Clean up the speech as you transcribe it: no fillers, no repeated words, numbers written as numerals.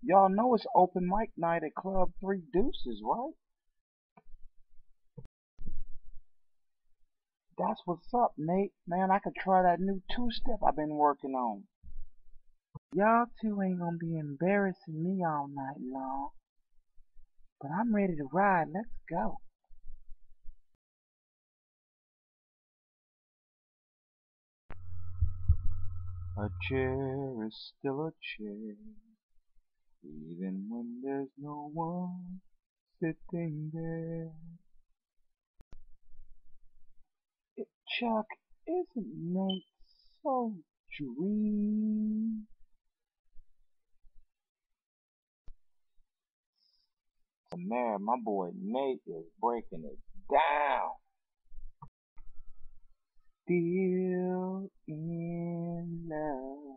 Y'all know it's open mic night at Club Three Deuces, right? That's what's up, Nate. Man, I could try that new two-step I've been working on. Y'all two ain't gonna be embarrassing me all night long, but I'm ready to ride. Let's go. A chair is still a chair, even when there's no one sitting there. Chuck, isn't Nate so dreamy? Man, my boy Nate is breaking it down. Still in love.